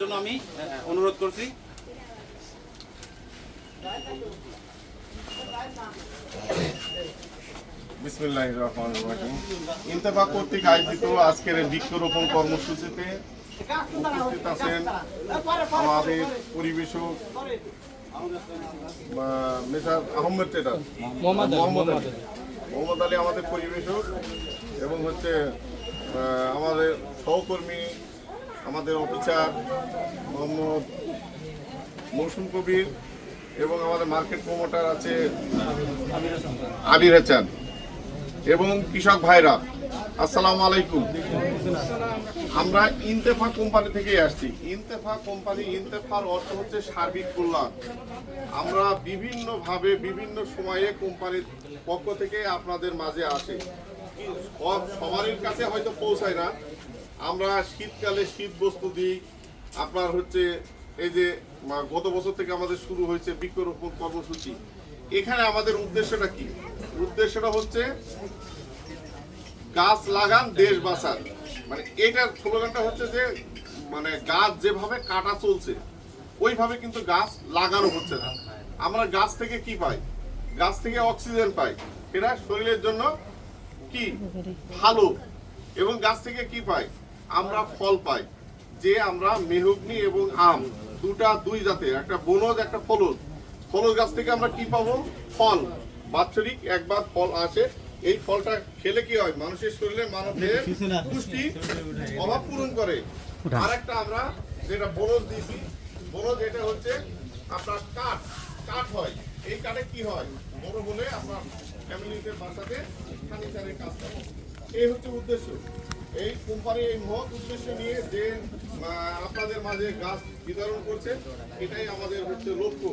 জন্য আমি অনুরোধ করছি। বিসমিল্লাহির রহমানির রহিম। ইন্তেফাক কর্তৃক আয়োজিত আজকের বৃক্ষরোপণ কর্মসূচিতে উপস্থিত আছেন আমাদের পরিবেশক মেসার আহমেদ ট্রেডার মোহাম্মদ আলী আমাদের পরিবেশক এবং আমাদের সহকর্মী আমাদের অফিসার মোহাম্মদ মৌসুম কবির এবং আমাদের মার্কেট প্রমোটার আছে আবির হাসান এবং কৃষক ভাইরা, আসসালামু আলাইকুম। আমরা ইন্তেফাক কোম্পানি থেকে আসছি। ইন্তেফাক কোম্পানি, ইন্তেফার অর্থ হচ্ছে সার্বিক কল্যাণ। আমরা বিভিন্নভাবে বিভিন্ন সময়ে কোম্পানির পক্ষ থেকে আপনাদের মাঝে আসে, সবারই কাছে হয়তো পৌঁছায় না। আমরা শীতকালে শীত বস্ত্র দিই। আপনার এই যে গত বছর থেকে আমাদের শুরু হয়েছে বৃক্ষরোপণ কর্মসূচি। এখানে আমাদের উদ্দেশ্যটা কি? উদ্দেশ্যটা হচ্ছে গাছ লাগান দেশ বাঁচান। মানে এটার স্লোগানটা হচ্ছে যে গাছ যেভাবে কাটা চলছে ওইভাবে কিন্তু গাছ লাগানো হচ্ছে না। আমরা গাছ থেকে কি পাই? গাছ থেকে অক্সিজেন পাই, এটা শরীরের জন্য কি ভালো। এবং গাছ থেকে কি পাই? আমরা ফল পাই, যে আমরা মেহগনি এবং আম দুই জাতের, একটা বনজ একটা ফলজ। ফলজ গাছ থেকে আমরা কি পাবো? ফল। বাৎসরিক একবার ফল আসে। এই ফলটা খেলে কি হয়? মানুষের শরীরে মানবের পুষ্টি অভাব পূরণ করে। আর একটা আমরা যেটা বনজ দিয়েছি, বনজ এটা হচ্ছে আপনার কাঠ হয়। এই কাঠে কি হয়? বড় হলে আপনার ফ্যামিলিতে বাঁচাতে ফার্নিচারের কাজ করে। এই হচ্ছে উদ্দেশ্য। এই কোম্পানি এই মহৎ উদ্দেশ্য নিয়ে যে আপনাদের মাঝে গাছ বিতরণ করছে, এটাই আমাদের লক্ষ্য।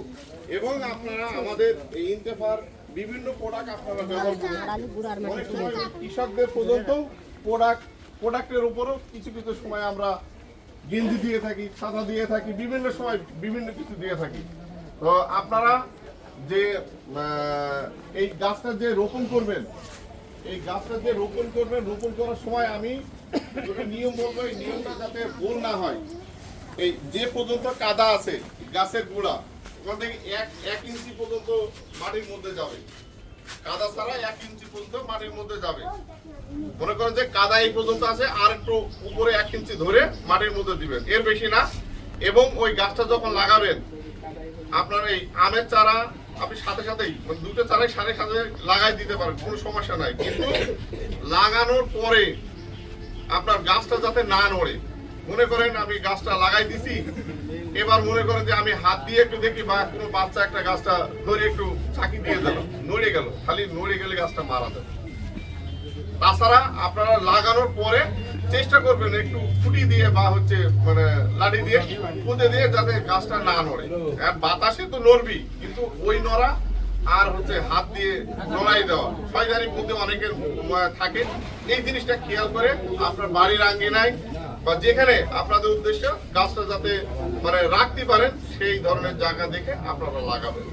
এবং আপনারা আমাদের এই ইন্তেফার বিভিন্ন প্রোডাক্ট আপনারা ব্যবহার করবেন। অনেক সময় কৃষকদের পর্যন্ত প্রোডাক্টের উপরও কিছু কিছু সময় আমরা গেঞ্জি দিয়ে থাকি, ছাতা দিয়ে থাকি, বিভিন্ন সময় বিভিন্ন কিছু দিয়ে থাকি। তো আপনারা যে এই গাছটা যে রোপণ করবেন, এই গাছটা যে রোপণ করবেন, রোপণ করার সময় আমি নিয়ম বলবো, এই নিয়মটা যাতে ভুল না হয়। এই যে পর্যন্ত কাদা আছে গাছের গোড়া, ওখান থেকে এক ইঞ্চি পর্যন্ত মাটির মধ্যে যাবে। কাদা ছাড়া 1 ইঞ্চি পর্যন্ত মাটির মধ্যে যাবে। মনে করেন যে কাদা এই পর্যন্ত আছে, আর একটু উপরে 1 ইঞ্চি ধরে মাটির মধ্যে দিবেন, এর বেশি না। এবং ওই গাছটা যখন লাগাবেন, আপনার এই আমের চারা আপনি সাথে সাথেই দুটো চারাই সাথে লাগাই দিতে পারেন, কোনো সমস্যা নাই। কিন্তু লাগানোর পরে আপনার গাছটা যাতে না নড়ে। মনে করেন আমি গাছটা লাগাই দিছি, এবার মনে করেন যে আমি হাত দিয়ে একটু দেখি বা কোনো বাচ্চা একটা গাছটা ধরে একটু চাকি দিয়ে দিল, নড়ে গেল, খালি নড়ে গেলে গাছটা মারা যাবে। তাছাড়া আপনারা লাগানোর পরে চেষ্টা করবেন একটু খুঁটি দিয়ে বা লাঠি দিয়ে পুঁতে দিয়ে যাতে গাছটা না নড়ে। আর বাতাসে তো নড়বি, কিন্তু ওই নড়া আর হাত দিয়ে নড়াই দেওয়া শয়তানির মধ্যে অনেকের থাকে। এই জিনিসটা খেয়াল করে আপনার বাড়ির আঙ্গিনায় বা যেখানে আপনাদের উদ্দেশ্য গাছটা যাতে রাখতে পারেন, সেই ধরনের জায়গা দেখে আপনারা লাগাবেন।